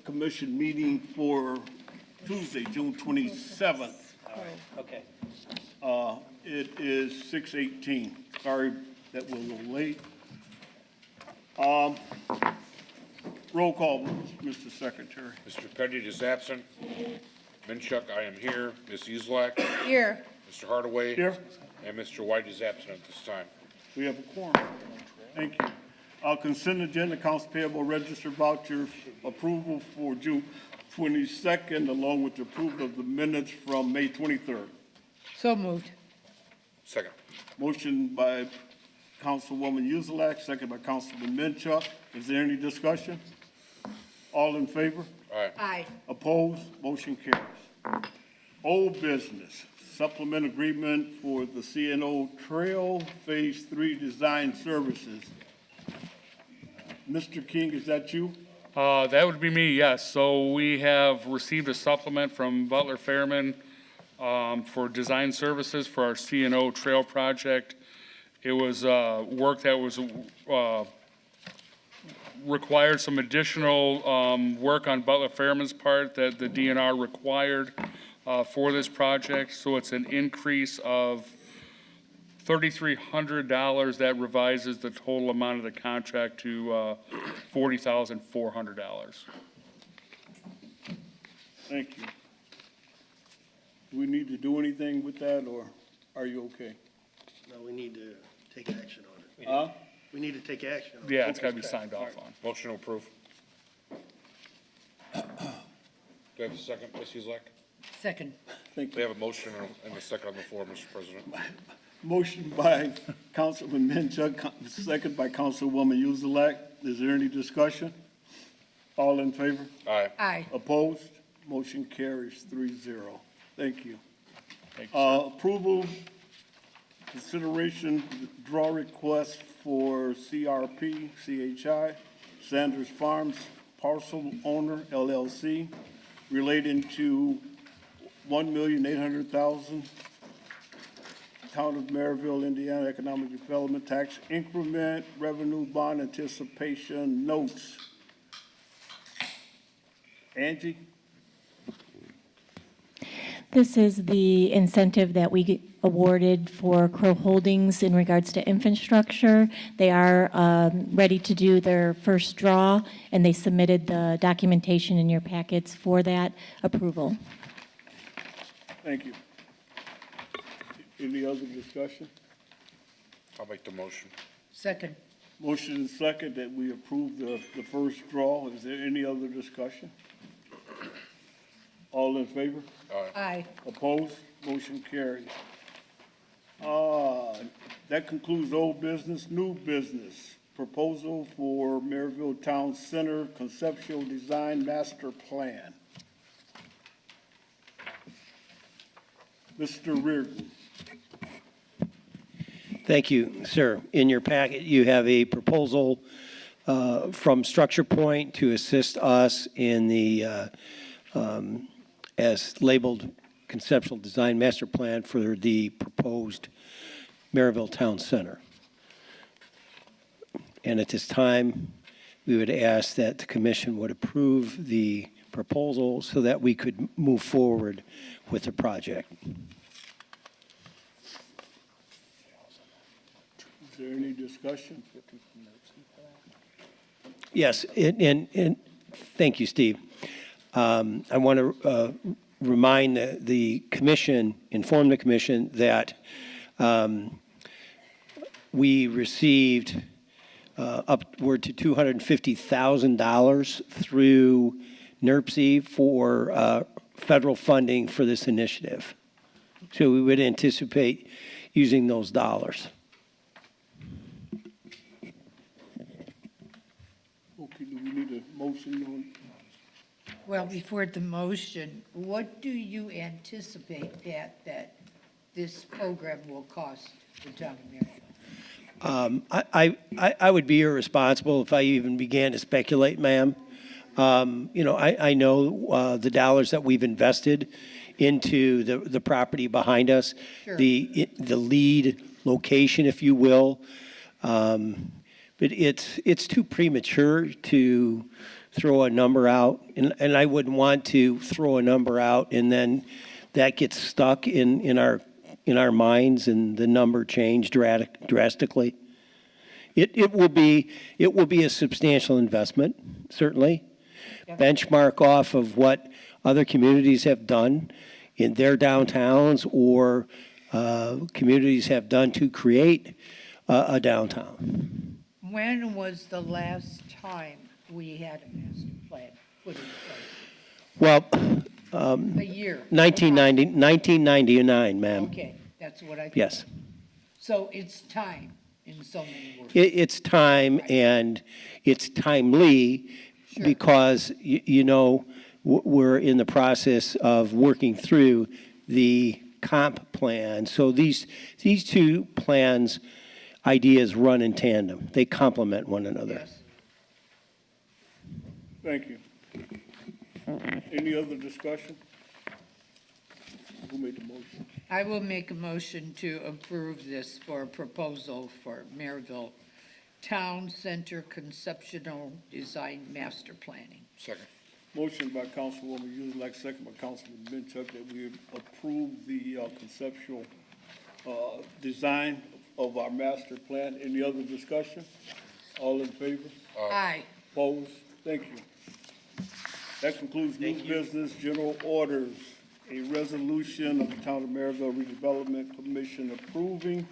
commission meeting for Tuesday, June 27th. Okay. It is 6:18. Sorry that we're a little late. Roll call, Mr. Secretary. Mr. Petty is absent. Minchuk, I am here. Ms. Uselak, Here. Mr. Hardaway. Here. And Mr. White is absent at this time. We have a quorum. Thank you. Consent agenda, accounts payable register voucher approval for June 22nd, along with the approval of the minutes from May 23rd. So moved. Second. Motion by Councilwoman Uzelak, second by Councilman Minchuk. Is there any discussion? All in favor? Aye. Aye. Opposed? Motion carries. Old business, supplement agreement for the CNO Trail Phase 3 Design Services. Mr. King, is that you? That would be me, yes. So we have received a supplement from Butler Fairman for design services for our CNO Trail project. It was work that was required some additional work on Butler Fairman's part that the DNR required for this project. So it's an increase of $3,300. That revises the total amount of the contract to $40,400. Thank you. Do we need to do anything with that, or are you okay? No, we need to take action on it. Huh? We need to take action on it. Yeah, it's got to be signed off on. Motion to approve. Do I have a second, Ms. Uselak? Second. Thank We you. have a motion and a second on the floor, Mr. President. Motion by Councilman Minchuk, second by Councilwoman Uzelak. Is there any discussion? All in favor? Aye. Aye. Opposed? Motion carries 3-0. Thank you. Thank you, Approval, consideration, draw request for CRP, CHI, Sanders Farms Parcel Owner LLC, relating to $1,800,000 Town of Merrillville, Indiana Economic Development Tax Increment Revenue Bond Anticipation Notes. Angie? This is the incentive that we get awarded for Crow Holdings in regards to infrastructure. They are ready to do their first draw, and they submitted the documentation in your packets for that approval. Thank you. Any other discussion? I'll make the motion. Second. Motion and second that we approve the first draw. Is there any other discussion? All in favor? Aye. Opposed? Motion carries. That concludes old business. New business. Proposal for Merrillville Town Center Conceptual Design Master Plan. Mr. Reardon. Thank you, sir. In your packet, you have a proposal from Structure Point to assist us in the, as labeled, conceptual design master plan for the proposed Merrillville Town Center. And at this time, we would ask that the commission would approve the proposal so that we could move forward with the project. Is there any discussion? Yes, and thank you, Steve. I want to remind the commission, inform the commission that we received upward to $250,000 through NERC for federal funding for this initiative. So we would anticipate using those dollars. Okay, do we need a motion on? Well, before the motion, what do you anticipate that this program will cost the town of Merrillville? I would be irresponsible if I even began to speculate, ma'am. You know, I know the dollars that we've invested into the property behind us, Sure. the lead location, if you will. But it's too premature to throw a number out, and I wouldn't want to throw a number out and then that gets stuck in our minds and the number changed drastically. It will be a substantial investment, certainly. Benchmark off of what other communities have done in their downtowns or communities have done to create a downtown. When was the last time we had a master plan put in place? Well, A year? 1999, ma'am. Okay, that's what I thought. Yes. So it's time, in so many words. It's time and it's timely Sure. because, we're in the process of working through the comp plan. So these two plans, ideas run in tandem. They complement one another. Yes. Thank you. Any other discussion? Who made the motion? I will make a motion to approve this for a proposal for Merrillville Town Center Conceptual Design Master Planning. Second. Motion by Councilwoman Uselak, second by Councilman Minchuk, that we approve the conceptual design of our master plan. Any other discussion? All in favor? Aye. Opposed? Thank you. That concludes new business, general orders. A resolution of the Town of Merrillville Redevelopment Commission approving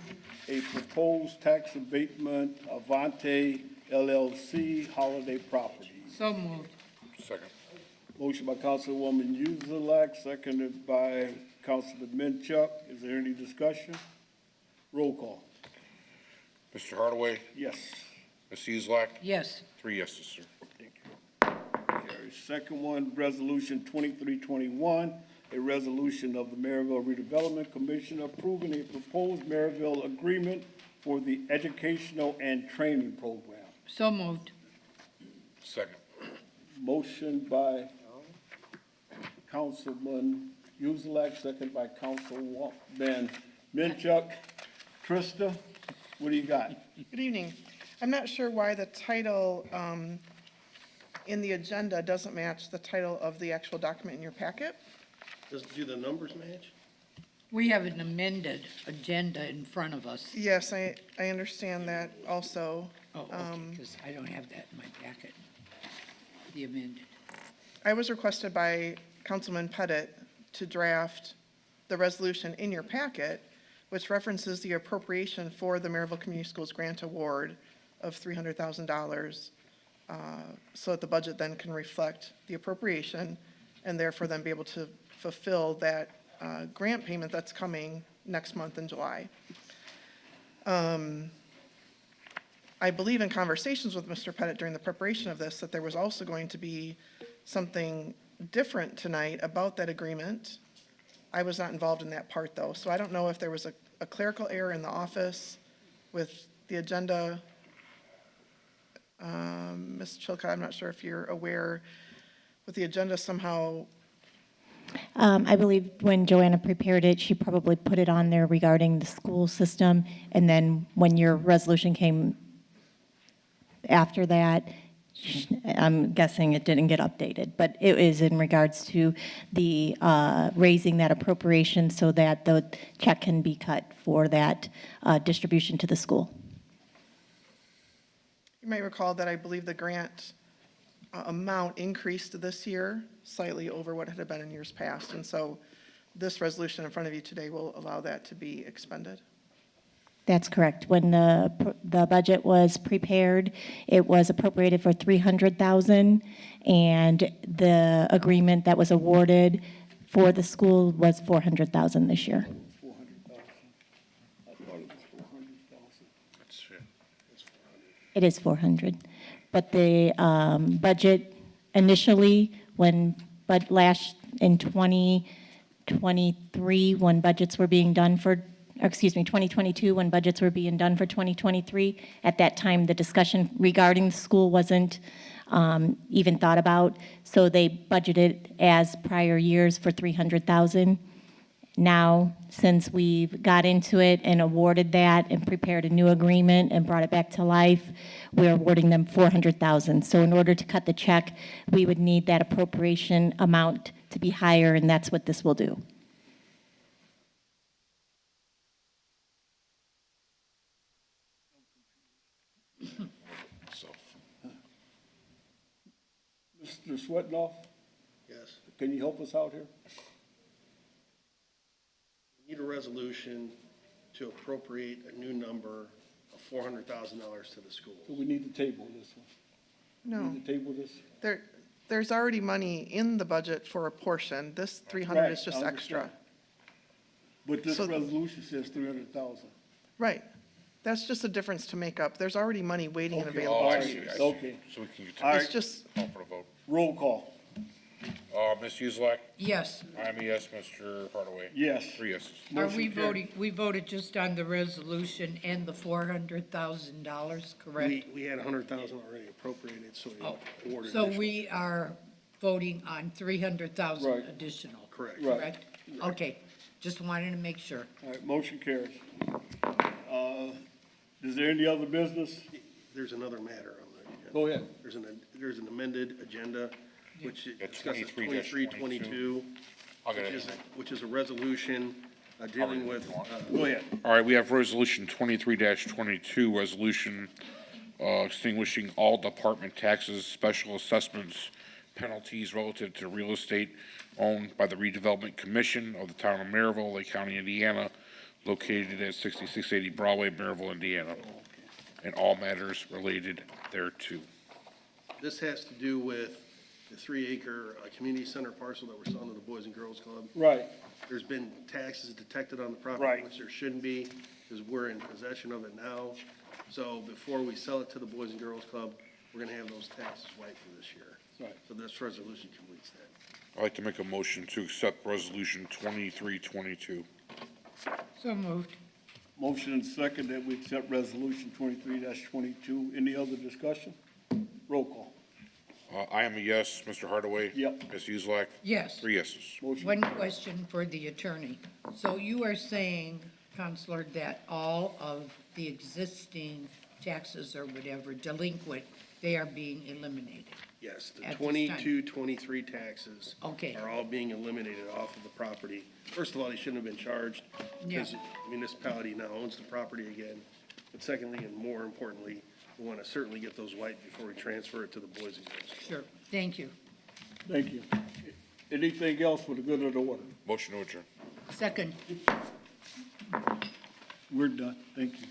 a proposed tax abatement, Avante LLC, Holiday Properties. So moved. Second. Motion by Councilwoman Uselak, seconded by Councilman Minchuk. Is there any discussion? Roll call. Mr. Hardaway, Yes. Ms. Easlak, Yes. 3 yeses, sir. Thank you. Carries. Second one, Resolution 2321, a resolution of the Merrillville Redevelopment Commission approving a proposed Merrillville agreement for the educational and training program. So moved. Second. Motion by Councilman Uselak, second by Councilman Minchuk. Trista, what do you got? Good evening. I'm not sure why the title in the agenda doesn't match the title of the actual document in your packet. Do the numbers match? We have an amended agenda in front of us. Yes, I understand that also. Oh, okay, because I don't have that in my packet. The amended. I was requested by Councilman Pettit to draft the resolution in your packet, which references the appropriation for the Merrillville Community Schools grant award of $300,000, so that the budget then can reflect the appropriation and therefore then be able to fulfill that grant payment that's coming next month in July. I believe in conversations with Mr. Pettit during the preparation of this that there was also going to be something different tonight about that agreement. I was not involved in that part, though, so I don't know if there was a clerical error in the office with the agenda. Ms. Chilcott, I'm not sure if you're aware, with the agenda somehow. I believe when Joanna prepared it, she probably put it on there regarding the school system, and then when your resolution came after that, I'm guessing it didn't get updated, but it is in regards to the raising that appropriation so that the check can be cut for that distribution to the school. You might recall that I believe the grant amount increased this year slightly over what had been in years past, and so this resolution in front of you today will allow that to be expended. That's correct. When the budget was prepared, it was appropriated for $300,000, and the agreement that was awarded for the school was $400,000 this year. 400,000. I thought it was 400,000. That's it. It is 400. But the budget initially, in 2023, when budgets were being done for, 2022, when budgets were being done for 2023, at that time, the discussion regarding the school wasn't even thought about. So they budgeted as prior years for $300,000. now, since we've got into it and awarded that and prepared a new agreement and brought it back to life, we're awarding them $400,000. So in order to cut the check, we would need that appropriation amount to be higher, and that's what this will do. So, Mr. Swetnoff, Yes. can you help us out here? We need a resolution to appropriate a new number of $400,000 to the So schools. we need to table this one. No, Need to table this? there's already money in the budget for a portion. This 300 Right, is just I extra. understand. But this So- resolution says 300,000. Right. That's just a difference to make up. There's already money waiting and Okay. available oh, I to see, use. I see. Okay. So we can All continue, right. It's just, call for the vote. Roll call. Ms. Uselak, Yes. I'm a yes, Mr. Hardaway. Yes. 3 yeses. Are we Motion carried. voting, we voted just on the resolution and the $400,000, correct? We had 100,000 already appropriated, so Oh, we awarded. so additional. we are voting on 300,000 Right. additional? Correct. Right. Correct? Okay, just wanted to make sure. All right, motion carries. Is there any other business? There's another matter on the agenda. Go ahead. There's an amended agenda, which Yeah, discusses 23-22. 2322, I'll get it. which is a resolution dealing with, Go ahead. All right, we have resolution 23-22, resolution extinguishing all department taxes, special assessments, penalties relative to real estate owned by the Redevelopment Commission of the town of Merrillville, Lake County, Indiana, located at 6680 Broadway, Merrillville, Indiana, and all matters related thereto. this has to do with the 3-acre community center parcel that we're selling to the Boys and Girls Club. Right. There's been taxes detected on the Right. property, which there shouldn't be, because we're in possession of it now. So before we sell it to the Boys and Girls Club, we're gonna have those taxes wiped for this year. Right. So this resolution completes that. I'd like to make a motion to accept resolution 2322. So moved. Motion and second that we accept resolution 23-22. Any other discussion? Roll call. I am a yes, Mr. Hardaway. Yep. Ms. Uselak. Yes. 3 yeses. Motion. One question for the attorney. So you are saying, Counselor, that all of the existing taxes or whatever delinquent, they are being eliminated? Yes, the At this 22, 23 taxes Okay. are all being eliminated off of the property. First of all, they shouldn't have been charged because Yeah. the municipality now owns the property again. But secondly, and more importantly, we want to certainly get those wiped before we transfer it to the Boys and Girls Club. Sure, thank you. Thank you. Anything else for the good of the order? Motion to adjourn. Second. We're done. Thank you.